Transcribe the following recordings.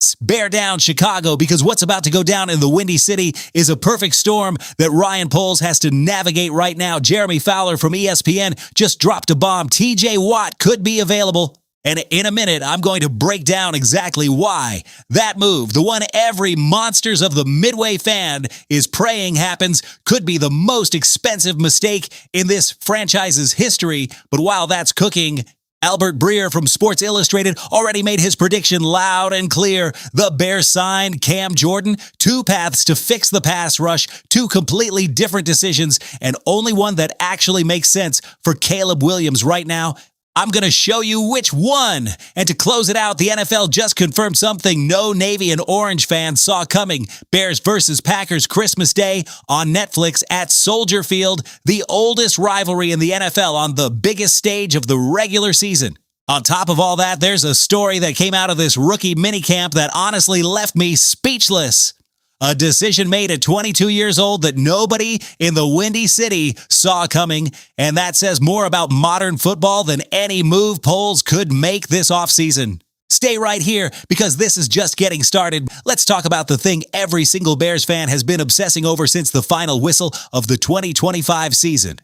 enthusiasts, bear down Chicago, because what's about to go down in the Windy City is a perfect storm that Ryan Poles has to navigate right now. Jeremy Fowler from ESPN just dropped a bomb. TJ Watt could be available. And in a minute, I'm going to break down exactly why that move, the one every Monsters of the Midway fan is praying happens, could be the most expensive mistake in this franchise's history. But while that's cooking, Albert Breer from Sports Illustrated already made his prediction loud and clear. The Bears signed Cam Jordan. Two paths to fix the pass rush, two completely different decisions, and only one that actually makes sense for Caleb Williams right now. I'm going to show you which one. And to close it out, the NFL just confirmed something no Navy and Orange fans saw coming. Bears versus Packers Christmas Day on Netflix at Soldier Field, the oldest rivalry in the NFL on the biggest stage of the regular season. On top of all that, there's a story that came out of this rookie minicamp that honestly left me speechless. A decision made at 22 years old that nobody in the Windy City saw coming, and that says more about modern football than any move Poles could make this offseason. Stay right here, because this is just getting started. Let's talk about the thing every single Bears fan has been obsessing over since the final whistle of the 2025 season.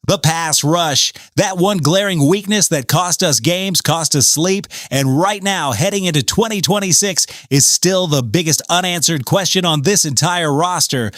The pass rush, that one glaring weakness that cost us games, cost us sleep, and right now, heading into 2026, is still the biggest unanswered question on this entire roster.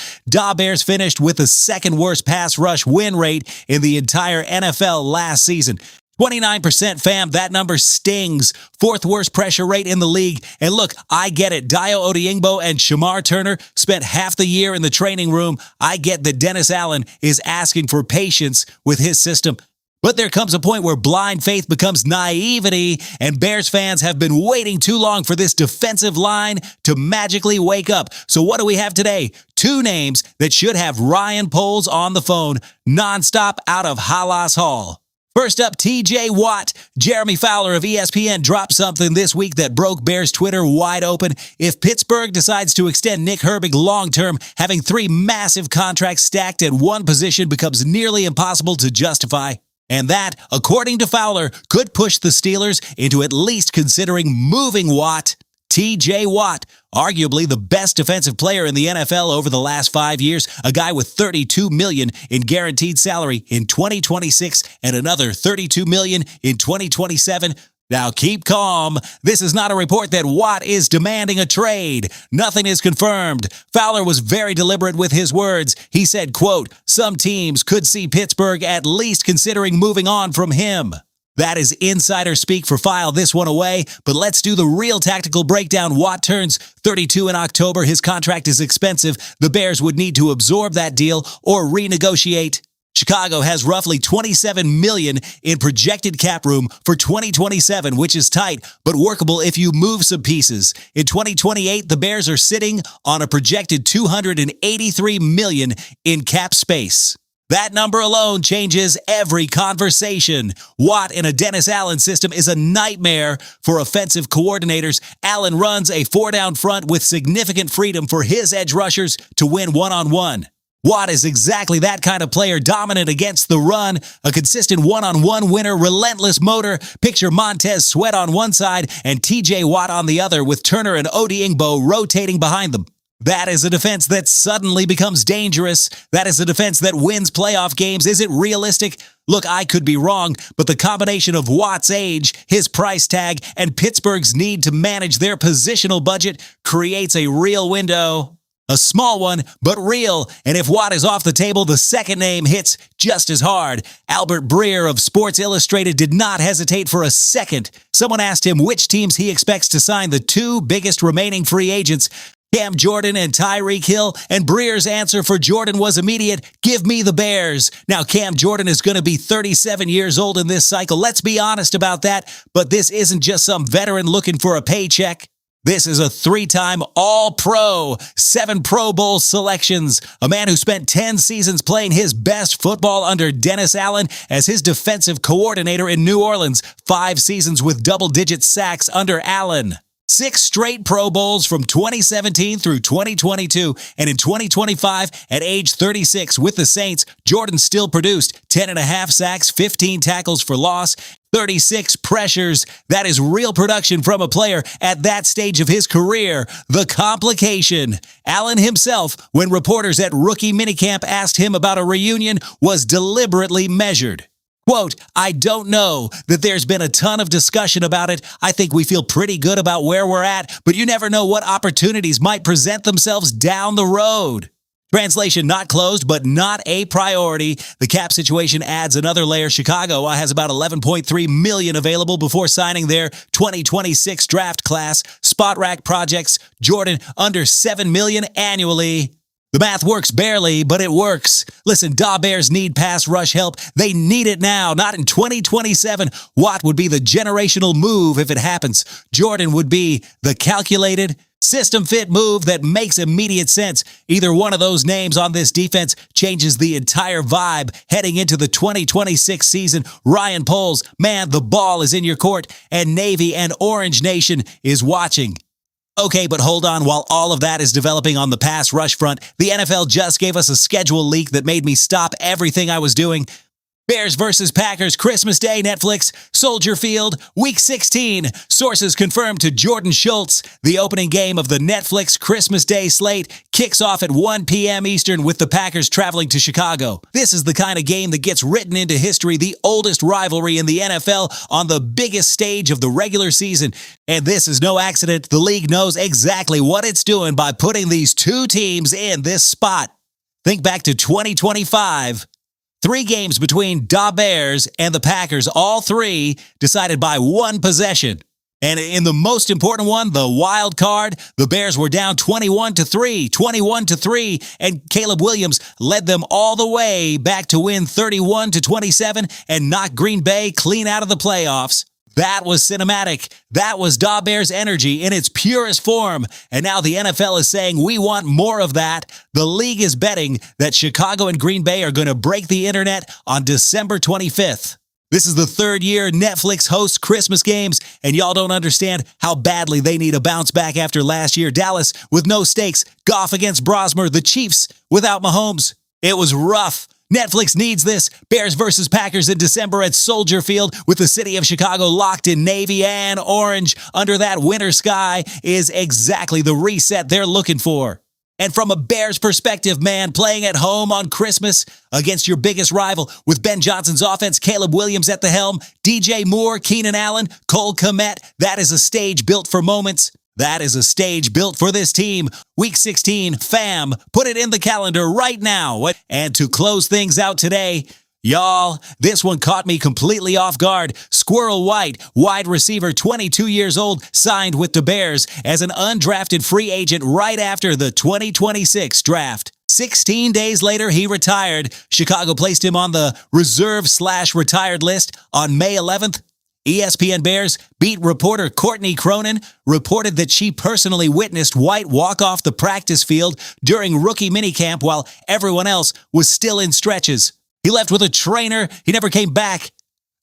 Bears finished with the second worst pass rush win rate in the entire NFL last season. 29%, fam, that number stings. Fourth worst pressure rate in the league. And look, I get it. Dayo Odeyingbo and Shamar Turner spent half the year in the training room. I get that Dennis Allen is asking for patience with his system. But there comes a point where blind faith becomes naivety, and Bears fans have been waiting too long for this defensive line to magically wake up. So what do we have today? Two names that should have Ryan Poles on the phone nonstop out of Halas Hall. First up, TJ Watt. Jeremy Fowler of ESPN dropped something this week that broke Bears Twitter wide open. If Pittsburgh decides to extend Nick Herbig long-term, having three massive contracts stacked at one position becomes nearly impossible to justify. And that, according to Fowler, could push the Steelers into at least considering moving Watt. TJ Watt, arguably the best defensive player in the NFL over the last 5 years, a guy with $32 million in guaranteed salary in 2026 and another $32 million in 2027. Now keep calm. This is not a report that Watt is demanding a trade. Nothing is confirmed. Fowler was very deliberate with his words. He said, quote, "Some teams could see Pittsburgh at least considering moving on from him." That is insider speak for file this one away, but let's do the real tactical breakdown. Watt turns 32 in October. His contract is expensive. The Bears would need to absorb that deal or renegotiate. Chicago has roughly $27 million in projected cap room for 2027, which is tight, but workable if you move some pieces. In 2028, the Bears are sitting on a projected $283 million in cap space. That number alone changes every conversation. Watt in a Dennis Allen system is a nightmare for offensive coordinators. Allen runs a four-down front with significant freedom for his edge rushers to win one-on-one. Watt is exactly that kind of player, dominant against the run, a consistent one-on-one winner, relentless motor. Picture Montez Sweat on one side and TJ Watt on the other, with Turner and Odeyingbo rotating behind them. That is a defense that suddenly becomes dangerous. That is a defense that wins playoff games. Is it realistic? Look, I could be wrong, but the combination of Watt's age, his price tag, and Pittsburgh's need to manage their positional budget creates a real window. A small one, but real. And if Watt is off the table, the second name hits just as hard. Albert Breer of Sports Illustrated did not hesitate for a second. Someone asked him which teams he expects to sign the two biggest remaining free agents, Cam Jordan and Tyreek Hill, and Breer's answer for Jordan was immediate: give me the Bears. Now, Cam Jordan is going to be 37 years old in this cycle. Let's be honest about that, but this isn't just some veteran looking for a paycheck. This is a three-time All-Pro, 7 Pro Bowl selections, a man who spent 10 seasons playing his best football under Dennis Allen as his defensive coordinator in New Orleans, 5 seasons with double-digit sacks under Allen. 6 straight Pro Bowls from 2017 through 2022, and in 2025, at age 36 with the Saints, Jordan still produced 10.5 sacks, 15 tackles for loss, 36 pressures. That is real production from a player at that stage of his career. The complication. Allen himself, when reporters at rookie minicamp asked him about a reunion, was deliberately measured. Quote, I don't know that there's been a ton of discussion about it. I think we feel pretty good about where we're at, but you never know what opportunities might present themselves down the road. Translation, not closed, but not a priority. The cap situation adds another layer. Chicago has about $11.3 million available before signing their 2026 draft class. Spot rack projects, Jordan under $7 million annually. The math works barely, but it works. Listen, Bears need pass rush help. They need it now, not in 2027. Watt would be the generational move if it happens. Jordan would be the calculated, system fit move that makes immediate sense. Either one of those names on this defense changes the entire vibe heading into the 2026 season. Ryan Poles, man, the ball is in your court, and Navy and Orange Nation is watching. Okay, but hold on. While all of that is developing on the pass rush front, the NFL just gave us a schedule leak that made me stop everything I was doing. Bears versus Packers, Christmas Day, Netflix, Soldier Field, Week 16. Sources confirmed to Jordan Schultz. The opening game of the Netflix Christmas Day slate kicks off at 1 p.m. Eastern with the Packers traveling to Chicago. This is the kind of game that gets written into history, the oldest rivalry in the NFL on the biggest stage of the regular season. And this is no accident. The league knows exactly what it's doing by putting these two teams in this spot. Think back to 2025. 3 games between the Bears and the Packers, all 3 decided by 1 possession. And in the most important one, the wild card, the Bears were down 21-3, and Caleb Williams led them all the way back to win 31-27 and knock Green Bay clean out of the playoffs. That was cinematic. That was Bears energy in its purest form. And now the NFL is saying we want more of that. The league is betting that Chicago and Green Bay are going to break the internet on December 25th. This is the 3rd year Netflix hosts Christmas games, and y'all don't understand how badly they need a bounce back after last year. Dallas with no stakes, Goff against Brosmer, the Chiefs without Mahomes. It was rough. Netflix needs this. Bears versus Packers in December at Soldier Field with the city of Chicago locked in navy and orange under that winter sky is exactly the reset they're looking for. And from a Bears perspective, man, playing at home on Christmas against your biggest rival with Ben Johnson's offense, Caleb Williams at the helm, DJ Moore, Keenan Allen, Cole Kmet, that is a stage built for moments. That is a stage built for this team. Week 16, fam, put it in the calendar right now. And to close things out today, y'all, this one caught me completely off guard. Squirrel White, wide receiver, 22 years old, signed with the Bears as an undrafted free agent right after the 2026 draft. 16 days later, he retired. Chicago placed him on the reserve/retired list on May 11th. ESPN Bears beat reporter Courtney Cronin reported that she personally witnessed White walk off the practice field during rookie minicamp while everyone else was still in stretches. He left with a trainer. He never came back.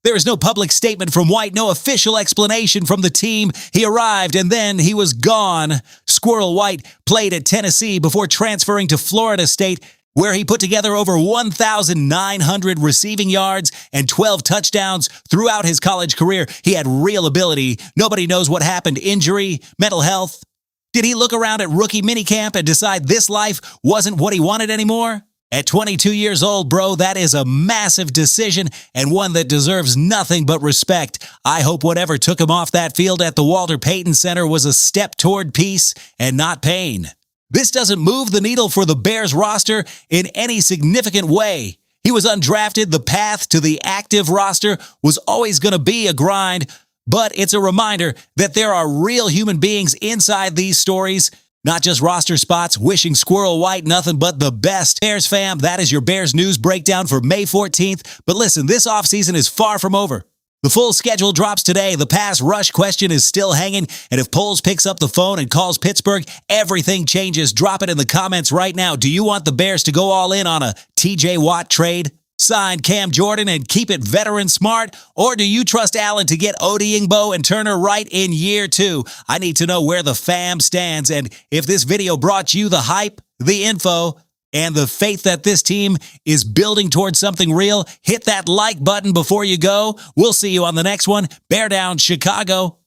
There is no public statement from White, no official explanation from the team. He arrived and then he was gone. Squirrel White played at Tennessee before transferring to Florida State, where he put together over 1,900 receiving yards and 12 touchdowns throughout his college career. He had real ability. Nobody knows what happened. Injury, mental health. Did he look around at rookie minicamp and decide this life wasn't what he wanted anymore? At 22 years old, bro, that is a massive decision and one that deserves nothing but respect. I hope whatever took him off that field at the Walter Payton Center was a step toward peace and not pain. This doesn't move the needle for the Bears roster in any significant way. He was undrafted. The path to the active roster was always going to be a grind, but it's a reminder that there are real human beings inside these stories, not just roster spots. Wishing Squirrel White nothing but the best. Bears fam, that is your Bears news breakdown for May 14th. But listen, this offseason is far from over. The full schedule drops today. The pass rush question is still hanging. And if Poles picks up the phone and calls Pittsburgh, everything changes. Drop it in the comments right now. Do you want the Bears to go all in on a TJ Watt trade? sign Cam Jordan and keep it veteran smart? Or do you trust Allen to get Odiingbo and Turner right in year 2? I need to know where the fam stands, and if this video brought you the hype, the info, and the faith that this team is building towards something real, hit that like button before you go. We'll see you on the next one. Bear down, Chicago.